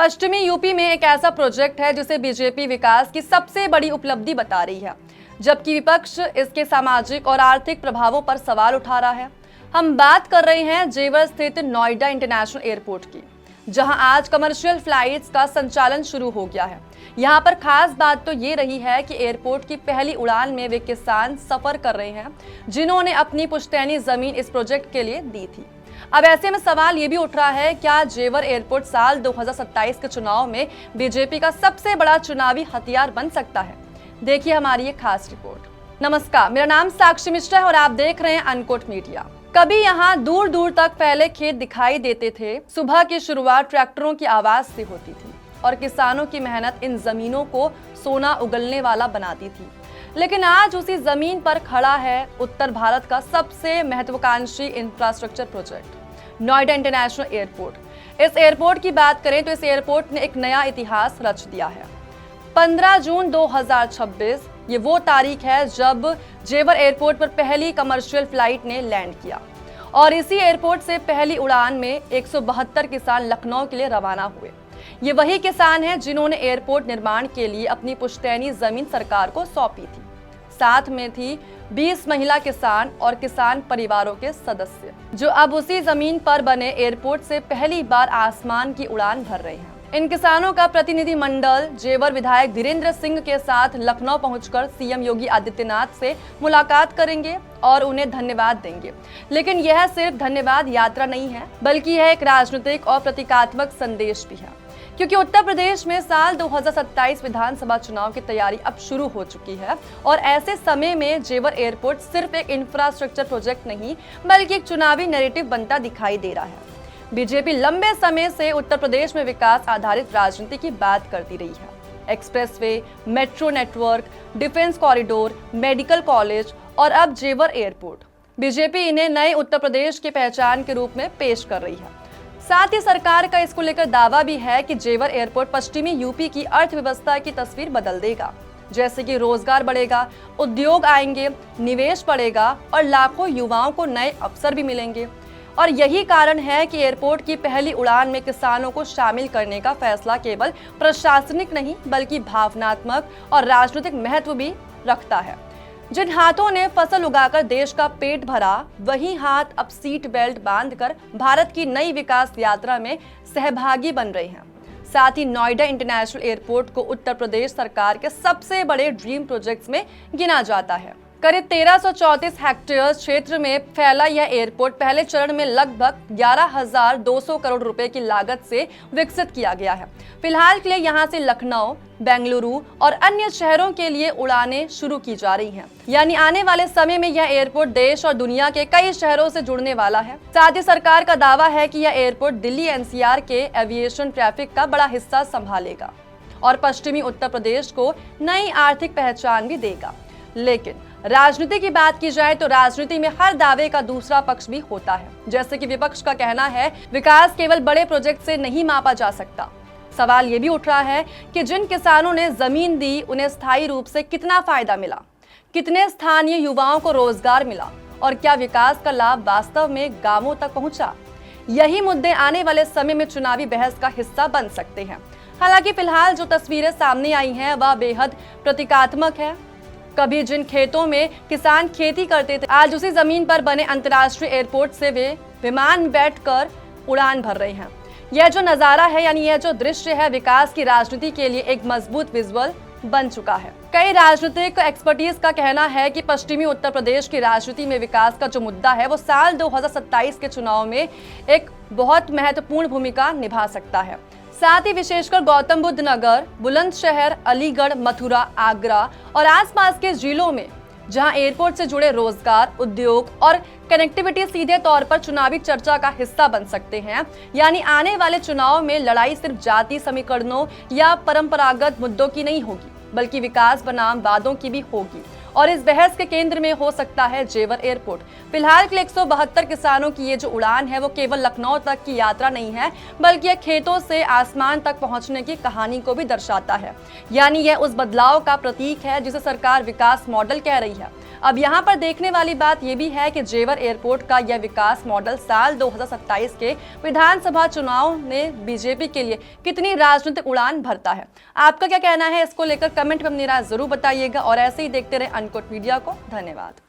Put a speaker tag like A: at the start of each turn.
A: पश्चिमी यूपी में एक ऐसा प्रोजेक्ट है जिसे बीजेपी विकास की सबसे बड़ी उपलब्धि बता रही है, जबकि विपक्ष इसके सामाजिक और आर्थिक प्रभावों पर सवाल उठा रहा है। हम बात कर रहे हैं जेवर स्थित नोएडा इंटरनेशनल एयरपोर्ट की, जहां आज कमर्शियल फ्लाइट्स का संचालन शुरू हो गया है। यहां पर खास बात तो ये रही है कि एयरपोर्ट की पहली उड़ान में वे किसान सफर कर रहे हैं जिन्होंने अपनी पुश्तैनी जमीन इस प्रोजेक्ट के लिए दी थी। अब ऐसे में सवाल ये भी उठ रहा है, क्या जेवर एयरपोर्ट साल 2027 के चुनाव में बीजेपी का सबसे बड़ा चुनावी हथियार बन सकता है? देखिए हमारी ये खास रिपोर्ट। नमस्कार, मेरा नाम साक्षी मिश्रा है और आप देख रहे हैं अनकोट मीडिया। कभी यहाँ दूर दूर तक फैले खेत दिखाई देते थे। सुबह की शुरुआत ट्रैक्टरों की आवाज से होती थी और किसानों की मेहनत इन जमीनों को सोना उगलने वाला बनाती थी। लेकिन आज उसी जमीन पर खड़ा है उत्तर भारत का सबसे महत्वाकांक्षी infrastructure project Noida international airport. इस एयरपोर्ट की बात करें तो इस एयरपोर्ट ने एक नया इतिहास रच दिया है। 15 जून 2026 ये वो तारीख है जब जेवर एयरपोर्ट पर पहली कमर्शियल फ्लाइट ने लैंड किया और इसी एयरपोर्ट से पहली उड़ान में 172 किसान लखनऊ के लिए रवाना हुए। ये वही किसान हैं जिन्होंने एयरपोर्ट निर्माण के लिए अपनी पुश्तैनी जमीन सरकार को सौंपी थी। साथ में थी 20 महिला किसान और किसान परिवारों के सदस्य, जो अब उसी जमीन पर बने एयरपोर्ट से पहली बार आसमान की उड़ान भर रहे हैं। इन किसानों का प्रतिनिधि मंडल जेवर विधायक धीरेन्द्र सिंह के साथ लखनऊ पहुंचकर सीएम योगी आदित्यनाथ से मुलाकात करेंगे और उन्हें धन्यवाद देंगे। लेकिन यह सिर्फ धन्यवाद यात्रा नहीं है, बल्कि यह एक राजनीतिक और प्रतीकात्मक संदेश भी है, क्योंकि उत्तर प्रदेश में साल 2027 विधानसभा चुनाव की तैयारी अब शुरू हो चुकी है और ऐसे समय में जेवर एयरपोर्ट सिर्फ एक इंफ्रास्ट्रक्चर प्रोजेक्ट नहीं, बल्कि एक चुनावी नैरेटिव बनता दिखाई दे रहा है। बीजेपी लंबे समय से उत्तर प्रदेश में विकास आधारित राजनीति की बात करती रही है। Expressway, metro network, defence corridor, medical college और अब जेवर एयरपोर्ट। बीजेपी इन्हें नए उत्तर प्रदेश की पहचान के रूप में पेश कर रही है। साथ ही सरकार का इसको लेकर दावा भी है कि जेवर एयरपोर्ट पश्चिमी यूपी की अर्थव्यवस्था की तस्वीर बदल देगा, जैसे कि रोजगार बढ़ेगा, उद्योग आएंगे, निवेश बढ़ेगा और लाखों युवाओं को नए अवसर भी मिलेंगे। और यही कारण है कि एयरपोर्ट की पहली उड़ान में किसानों को शामिल करने का फैसला केवल प्रशासनिक नहीं, बल्कि भावनात्मक और राजनीतिक महत्व भी रखता है। जिन हाथों ने फसल उगाकर देश का पेट भरा, वही हाथ अब सीट बेल्ट बांधकर भारत की नई विकास यात्रा में सहभागी बन रहे हैं। साथ ही नोएडा इंटरनेशनल एयरपोर्ट को उत्तर प्रदेश सरकार के सबसे बड़े ड्रीम प्रोजेक्ट्स में गिना जाता है। करीब 1334 हेक्टेयर क्षेत्र में फैला यह एयरपोर्ट पहले चरण में लगभग 11,200 करोड़ रुपए की लागत से विकसित किया गया है। फिलहाल के लिए यहां से लखनऊ, बेंगलुरु और अन्य शहरों के लिए उड़ानें शुरू की जा रही हैं। यानी आने वाले समय में यह एयरपोर्ट देश और दुनिया के कई शहरों से जुड़ने वाला है। साथ ही सरकार का दावा है कि यह एयरपोर्ट दिल्ली एनसीआर के एविएशन ट्रैफिक का बड़ा हिस्सा संभालेगा और पश्चिमी उत्तर प्रदेश को नई आर्थिक पहचान भी देगा। लेकिन राजनीति की बात की जाए तो राजनीति में हर दावे का दूसरा पक्ष भी होता है। जैसे कि विपक्ष का कहना है, विकास केवल बड़े प्रोजेक्ट से नहीं मापा जा सकता। सवाल ये भी उठ रहा है कि जिन किसानों ने जमीन दी, उन्हें स्थायी रूप से कितना फायदा मिला, कितने स्थानीय युवाओं को रोजगार मिला और क्या विकास का लाभ वास्तव में गांवों तक पहुंचा? यही मुद्दे आने वाले समय में चुनावी बहस का हिस्सा बन सकते हैं। हालांकि फिलहाल जो तस्वीरें सामने आई हैं वह बेहद प्रतीकात्मक है। कभी जिन खेतों में किसान खेती करते थे, आज उसी जमीन पर बने अंतर्राष्ट्रीय एयरपोर्ट से वे विमान में बैठकर उड़ान भर रहे हैं। यह जो नजारा है, यानी यह जो दृश्य है, विकास की राजनीति के लिए एक मजबूत विजुअल बन चुका है। कई राजनीतिक एक्सपर्टीज का कहना है कि पश्चिमी उत्तर प्रदेश की राजनीति में विकास का जो मुद्दा है वो साल 2027 के चुनाव में एक बहुत महत्वपूर्ण भूमिका निभा सकता है। साथ ही विशेषकर गौतम बुद्ध नगर, बुलंदशहर, अलीगढ़, मथुरा, आगरा और आसपास के जिलों में जहां एयरपोर्ट से जुड़े रोजगार, उद्योग और कनेक्टिविटी सीधे तौर पर चुनावी चर्चा का हिस्सा बन सकते हैं। यानी आने वाले चुनाव में लड़ाई सिर्फ जाति समीकरणों या परंपरागत मुद्दों की नहीं होगी, बल्कि विकास बनाम वादों की भी होगी और इस बहस के केंद्र में हो सकता है जेवर एयरपोर्ट। फिलहाल के 172 किसानों की ये जो उड़ान है वो केवल लखनऊ तक की यात्रा नहीं है, बल्कि यह खेतों से आसमान तक पहुंचने की कहानी को भी दर्शाता है। यानी यह उस बदलाव का प्रतीक है जिसे सरकार विकास मॉडल कह रही है। अब यहाँ पर देखने वाली बात यह भी है कि जेवर एयरपोर्ट का यह विकास मॉडल साल 2027 के विधानसभा चुनाव में बीजेपी के लिए कितनी राजनीतिक उड़ान भरता है। आपका क्या कहना है इसको लेकर कमेंट में अपनी राय जरूर बताइएगा और ऐसे ही देखते रहे अनकट मीडिया को। धन्यवाद।